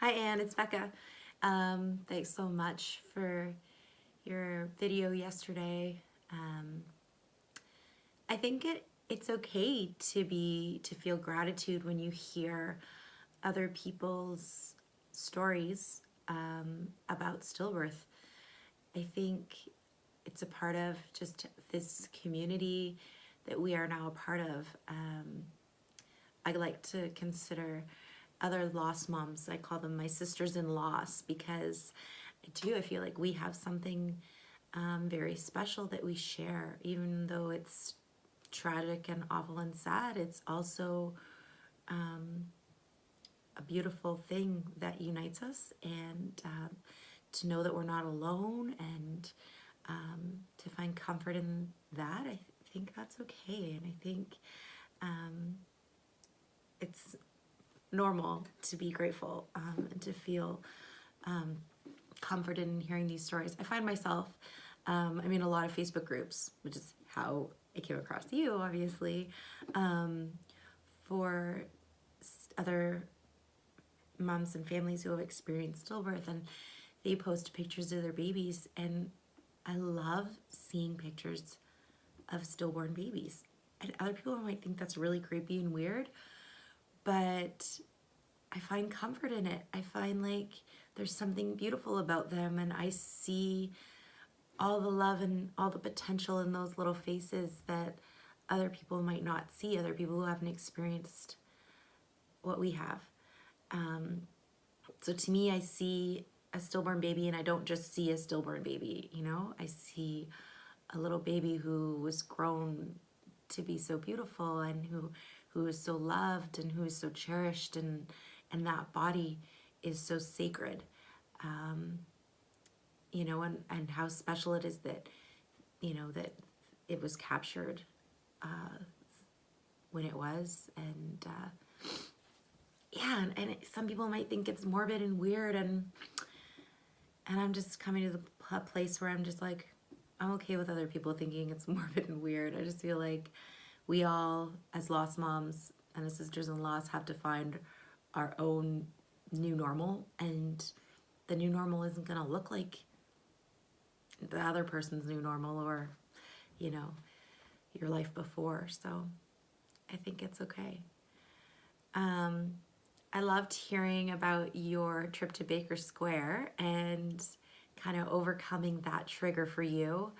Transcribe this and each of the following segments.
Hi Anne, it's Bekah. Thanks so much for your video yesterday. Um, I think it's okay to feel gratitude when you hear other people's stories about stillbirth. I think it's a part of just this community that we are now a part of. I like to consider other lost moms. I call them my sisters in loss because I feel like we have something very special that we share, even though it's tragic and awful and sad. It's also a beautiful thing that unites us, and to know that we're not alone, and to find comfort in that. I think that's okay, and I think it's normal to be grateful and to feel comforted in hearing these stories. I find myself, I'm in a lot of Facebook groups, which is how I came across you, obviously, for other moms and families who have experienced stillbirth, and they post pictures of their babies, and I love seeing pictures of stillborn babies. And other people might think that's really creepy and weird, but I find comfort in it. I find like there's something beautiful about them, and I see all the love and all the potential in those little faces that other people might not see, other people who haven't experienced what we have. So to me, I see a stillborn baby, and I don't just see a stillborn baby, I see a little baby who was grown to be so beautiful, and who is so loved, and who is so cherished, and that body is so sacred. And how special it is that, that it was captured when it was. And some people might think it's morbid and weird, and I'm just coming to the place where I'm just like, I'm okay with other people thinking it's morbid and weird. I just feel like we all, as lost moms and as sisters-in-laws, have to find our own new normal, and the new normal isn't going to look like the other person's new normal, or your life before. So I think it's okay. I loved hearing about your trip to Baker Square and kind of overcoming that trigger for you.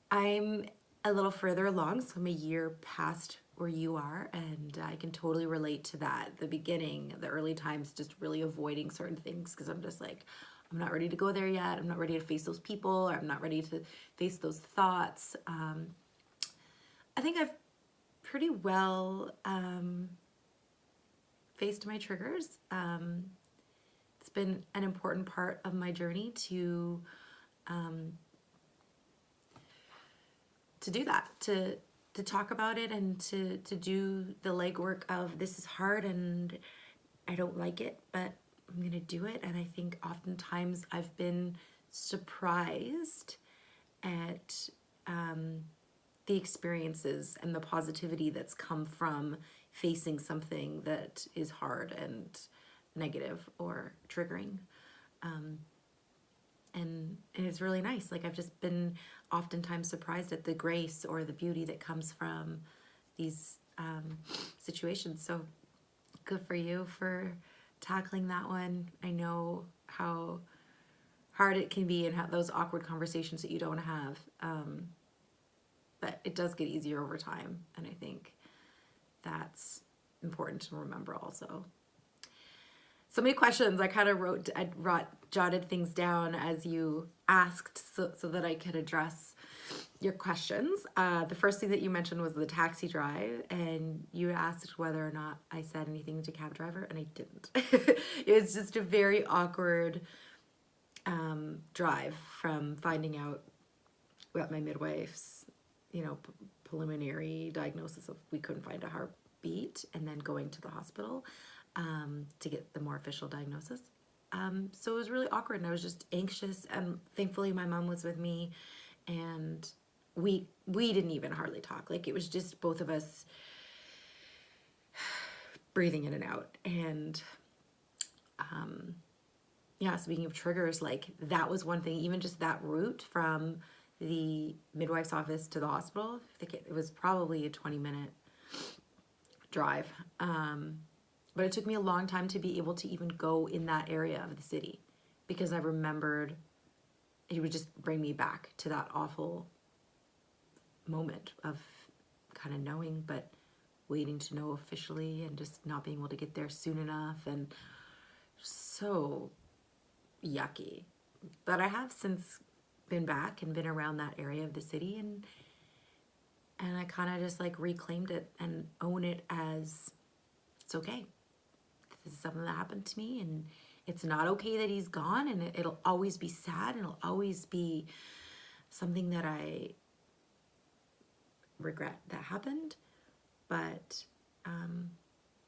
I'm a little further along, so I'm a year past where you are, and I can totally relate to that. The beginning, the early times, just really avoiding certain things because I'm just like, I'm not ready to go there yet. I'm not ready to face those people, or I'm not ready to face those thoughts. I think I've pretty well faced my triggers. It's been an important part of my journey to do that, to talk about it, and to do the legwork of, this is hard and I don't like it, but I'm gonna do it. And I think oftentimes I've been surprised at the experiences and the positivity that's come from facing something that is hard and negative or triggering. And it's really nice. Like, I've just been oftentimes surprised at the grace or the beauty that comes from these situations. So good for you for tackling that one. I know how hard it can be, and how those awkward conversations that you don't have. But it does get easier over time, and I think that's important to remember also. So many questions. I kind of jotted things down as you asked, so that I could address your questions. The first thing that you mentioned was the taxi drive, and you asked whether or not I said anything to cab driver, and I didn't. It was just a very awkward drive from finding out about my midwife's, preliminary diagnosis of, we couldn't find a heartbeat, and then going to the hospital to get the more official diagnosis. So it was really awkward, and I was just anxious, and thankfully my mom was with me, and we didn't even hardly talk. Like, it was just both of us breathing in and out, and yeah, speaking of triggers, like that was one thing, even just that route from the midwife's office to the hospital, I think it was probably a 20-minute drive. But it took me a long time to be able to even go in that area of the city because I remembered it would just bring me back to that awful moment of kind of knowing, but waiting to know officially and just not being able to get there soon enough, and so yucky. But I have since been back and been around that area of the city, and I kind of just like reclaimed it and own it as it's okay. This is something that happened to me, and it's not okay that he's gone, and it'll always be sad, and it'll always be something that I regret that happened, but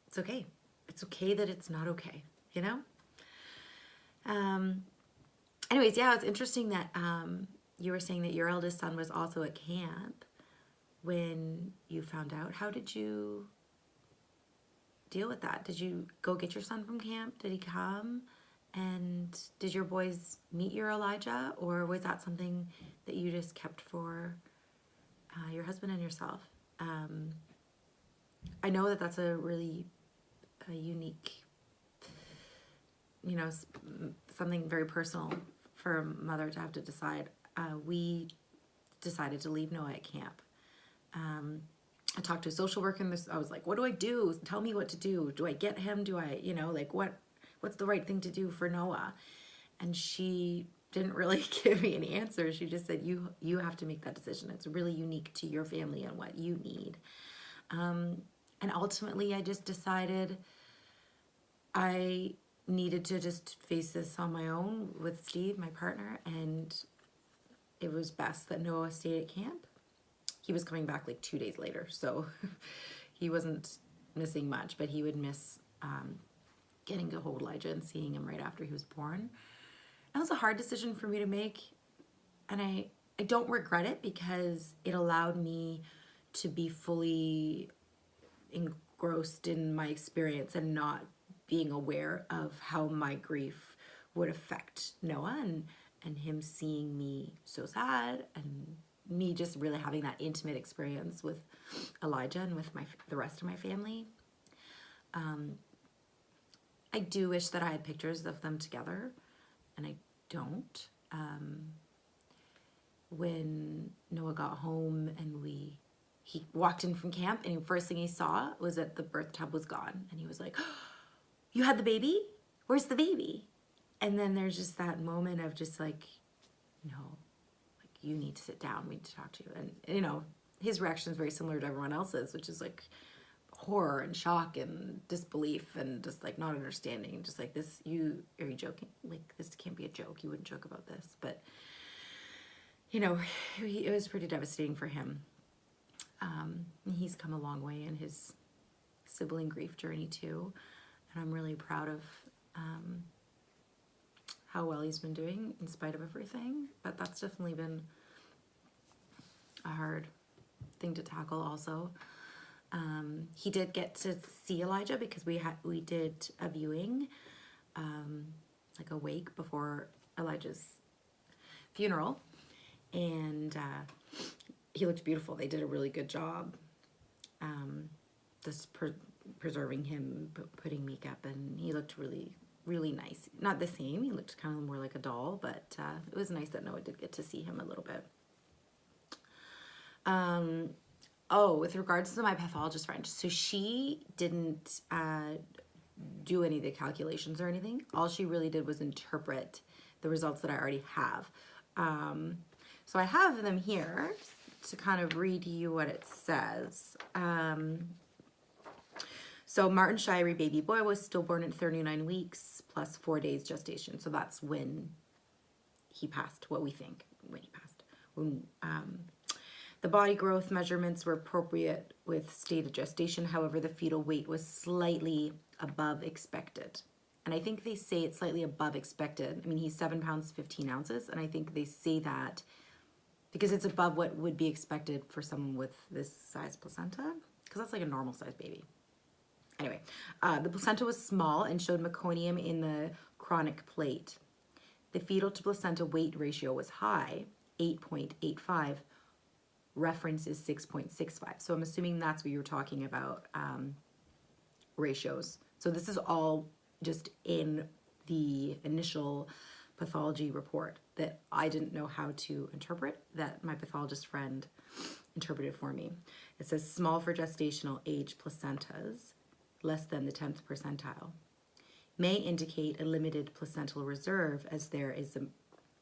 it's okay. It's okay that it's not okay, you know? Anyways, yeah, it's interesting that you were saying that your eldest son was also at camp when you found out. How did you deal with that? Did you go get your son from camp? Did he come? And did your boys meet your Elijah? Or was that something that you just kept for your husband and yourself? I know that that's a really unique, you know, something very personal for a mother to have to decide. We decided to leave Noah at camp. I talked to a social worker, and I was like, what do I do? Tell me what to do. Do I get him? Do I, you know, like what's the right thing to do for Noah? And she didn't really give me an answer. She just said, you have to make that decision. It's really unique to your family and what you need. And ultimately I just decided I needed to just face this on my own with Steve, my partner, and it was best that Noah stayed at camp. He was coming back like 2 days later, so he wasn't missing much, but he would miss getting to hold Elijah and seeing him right after he was born. That was a hard decision for me to make, and I don't regret it because it allowed me to be fully engrossed in my experience and not being aware of how my grief would affect Noah and him seeing me so sad, and me just really having that intimate experience with Elijah and with the rest of my family. I do wish that I had pictures of them together, and I don't. When Noah got home and he walked in from camp, and the first thing he saw was that the birth tub was gone, and he was like, oh, you had the baby? Where's the baby? And then there's just that moment of just like, no, like you need to sit down, we need to talk to you. And you know, his reaction is very similar to everyone else's, which is like horror and shock and disbelief and just like not understanding, just like this, are you joking? Like this can't be a joke, you wouldn't joke about this. But you know, it was pretty devastating for him. He's come a long way in his sibling grief journey too, and I'm really proud of how well he's been doing in spite of everything. But that's definitely been a hard thing to tackle also. He did get to see Elijah because we did a viewing, like a wake before Elijah's funeral, and he looked beautiful. They did a really good job just preserving him, putting makeup, and he looked really, really nice. Not the same, he looked kind of more like a doll, but it was nice that Noah did get to see him a little bit. Oh, with regards to my pathologist friend, so she didn't do any of the calculations or anything. All she really did was interpret the results that I already have. So I have them here to kind of read you what it says. So Martin Shirey, baby boy, was stillborn at 39 weeks plus 4 days gestation. So that's when he passed, what we think, when he passed. The body growth measurements were appropriate with stated gestation. However, the fetal weight was slightly above expected. And I think they say it's slightly above expected. I mean, he's 7 pounds, 15 ounces. And I think they say that because it's above what would be expected for someone with this size placenta. Because that's like a normal size baby. Anyway, the placenta was small and showed meconium in the chronic plate. The fetal to placenta weight ratio was high, 8.85. Reference is 6.65. So I'm assuming that's what you were talking about, ratios. So this is all just in the initial pathology report that I didn't know how to interpret, that my pathologist friend interpreted for me. It says small for gestational age placentas, less than the 10th percentile, may indicate a limited placental reserve as there is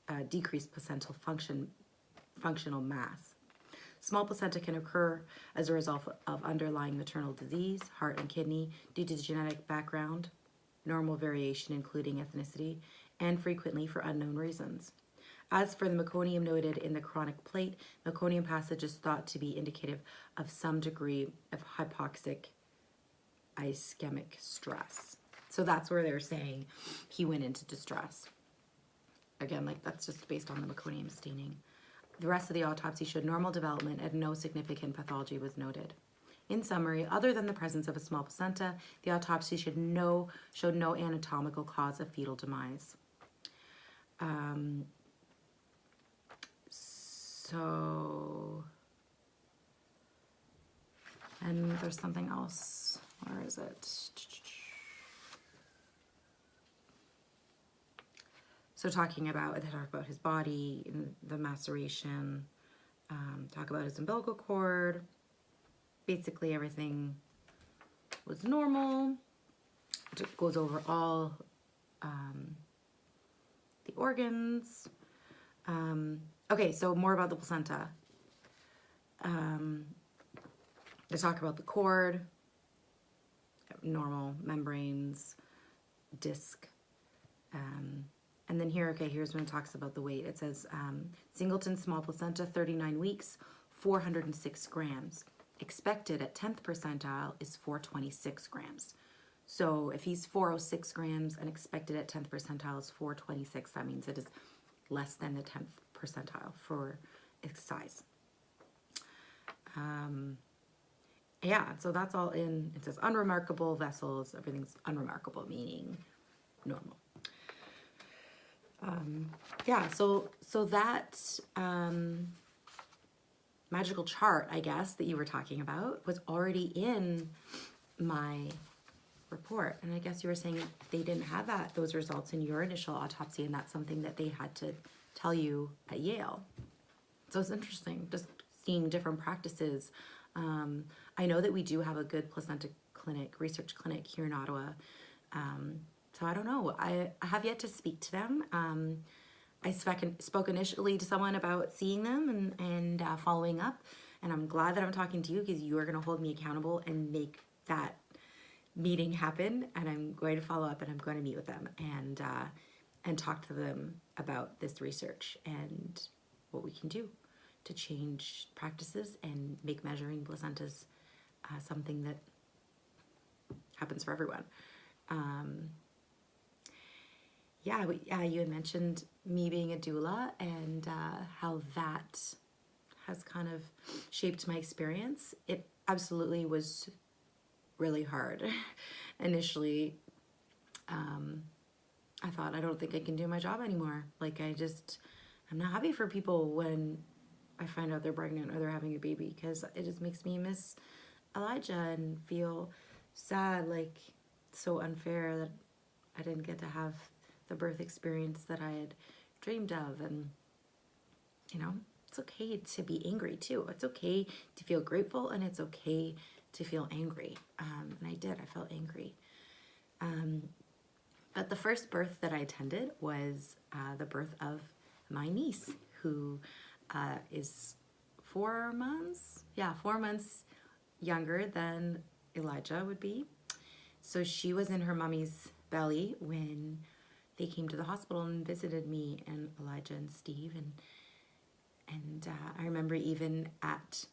a decreased placental functional mass. Small placenta can occur as a result of underlying maternal disease, heart and kidney, due to genetic background, normal variation including ethnicity, and frequently for unknown reasons. As for the meconium noted in the chronic plate, meconium passage is thought to be indicative of some degree of hypoxic ischemic stress. So that's where they're saying he went into distress. Again, like that's just based on the meconium staining. The rest of the autopsy showed normal development and no significant pathology was noted. In summary, other than the presence of a small placenta, the autopsy showed no anatomical cause of fetal demise. And there's something else. Where is it? So they talk about his body, and the maceration, talk about his umbilical cord. Basically everything was normal. It goes over all the organs. Okay, so more about the placenta. They talk about the cord, normal membranes, disc. And then here's when it talks about the weight. It says singleton small placenta, 39 weeks, 406 grams. Expected at 10th percentile is 426 grams. So if he's 406 grams and expected at 10th percentile is 426, that means it is less than the 10th percentile for its size. Yeah, so that's all in, it says unremarkable vessels, everything's unremarkable, meaning normal. Yeah, so that magical chart, I guess, that you were talking about was already in my report. And I guess you were saying they didn't have those results in your initial autopsy, and that's something that they had to tell you at Yale. So it's interesting, just seeing different practices. I know that we do have a good placenta clinic, research clinic here in Ottawa. So I don't know. I have yet to speak to them. I spoke initially to someone about seeing them and following up. And I'm glad that I'm talking to you because you are going to hold me accountable and make that meeting happen. And I'm going to follow up and I'm going to meet with them and talk to them about this research and what we can do to change practices and make measuring placentas something that happens for everyone. Yeah, you had mentioned me being a doula and how that has kind of shaped my experience. It absolutely was really hard. Initially, I thought, I don't think I can do my job anymore. Like, I'm not happy for people when I find out they're pregnant or they're having a baby, because it just makes me miss Elijah and feel sad, like so unfair that I didn't get to have the birth experience that I had dreamed of. And it's okay to be angry too. It's okay to feel grateful, and it's okay to feel angry. And I did. I felt angry. But the first birth that I attended was the birth of my niece, who is 4 months. Yeah, 4 months younger than Elijah would be. So she was in her mommy's belly when they came to the hospital and visited me and Elijah and Steve. And I remember even at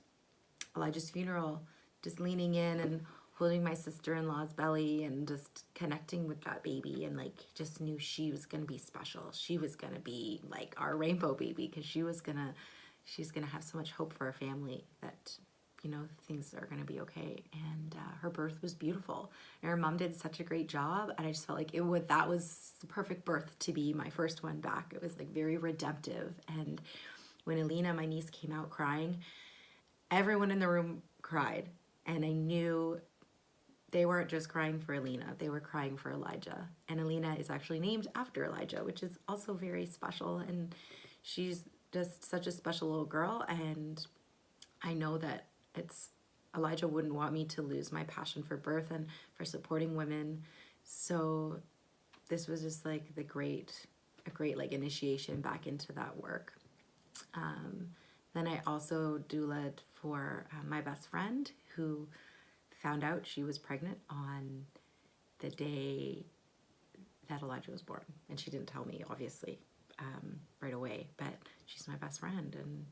Elijah's funeral, just leaning in and holding my sister-in-law's belly and just connecting with that baby, and like just knew she was gonna be special. She was gonna be like our rainbow baby, because she's gonna have so much hope for our family that you know, things are going to be okay. And her birth was beautiful. And her mom did such a great job. And I just felt like that was the perfect birth to be my first one back. It was like very redemptive. And when Alina, my niece, came out crying, everyone in the room cried. And I knew they weren't just crying for Alina, they were crying for Elijah. And Alina is actually named after Elijah, which is also very special. And she's just such a special little girl. And I know that Elijah wouldn't want me to lose my passion for birth and for supporting women. So this was just like a great like initiation back into that work. Then I also doulaed for my best friend, who found out she was pregnant on the day that Elijah was born. And she didn't tell me, obviously, right away, but she's my best friend. And,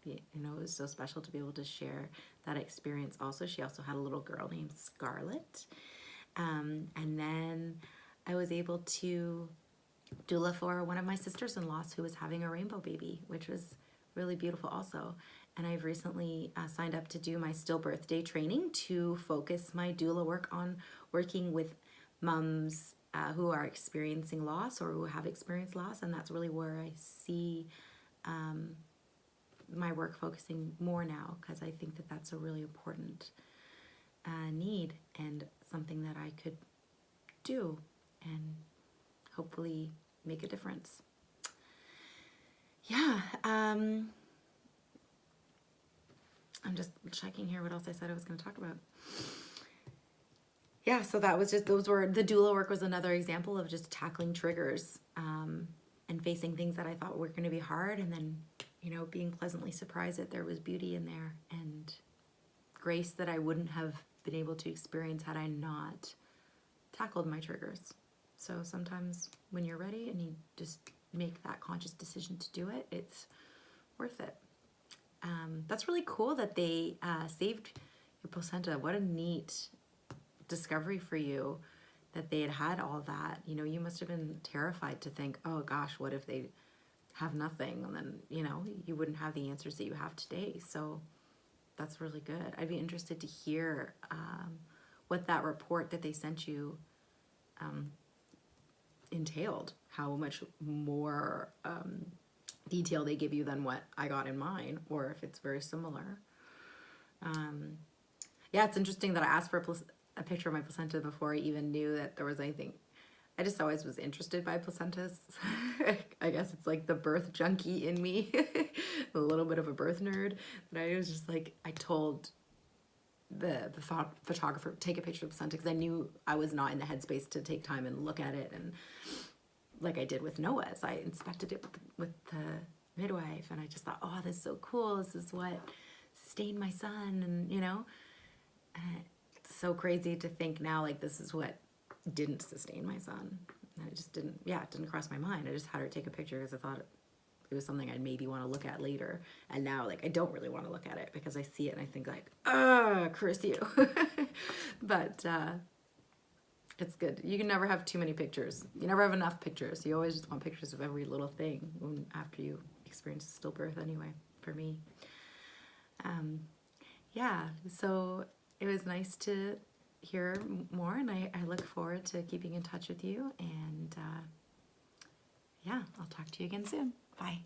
you know, it was so special to be able to share that experience also. She also had a little girl named Scarlett. And then I was able to doula for one of my sisters-in-laws who was having a rainbow baby, which was really beautiful also. And I've recently signed up to do my stillbirth day training to focus my doula work on working with moms who are experiencing loss or who have experienced loss. And that's really where I see my work focusing more now, because I think that that's a really important need and something that I could do and hopefully make a difference. Yeah. I'm just checking here what else I said I was going to talk about. Yeah, so that was just, the doula work was another example of just tackling triggers and facing things that I thought were going to be hard, and then, you know, being pleasantly surprised that there was beauty in there and grace that I wouldn't have been able to experience had I not tackled my triggers. So sometimes when you're ready and you just make that conscious decision to do it, it's worth it. That's really cool that they saved your placenta. What a neat discovery for you that they had all that. You know, you must have been terrified to think, oh gosh, what if they have nothing? And then, you know, you wouldn't have the answers that you have today. So that's really good. I'd be interested to hear what that report that they sent you entailed, how much more detail they give you than what I got in mine, or if it's very similar. Yeah, it's interesting that I asked for a picture of my placenta before I even knew that there was anything. I just always was interested by placentas. I guess it's like the birth junkie in me, a little bit of a birth nerd. But I was just like, I told the photographer, take a picture of the placenta, because I knew I was not in the headspace to take time and look at it. And like I did with Noah's, I inspected it with the midwife, and I just thought, oh, this is so cool. This is what sustained my son. And, you know, it's so crazy to think now, like, this is what didn't sustain my son. And it just didn't, it didn't cross my mind. I just had her take a picture because I thought it was something I'd maybe want to look at later. And now, like, I don't really want to look at it because I see it and I think, like, curse you. But it's good. You can never have too many pictures. You never have enough pictures. You always just want pictures of every little thing after you experience stillbirth anyway, for me. Yeah, so it was nice to hear more, and I look forward to keeping in touch with you. And yeah, I'll talk to you again soon. Bye.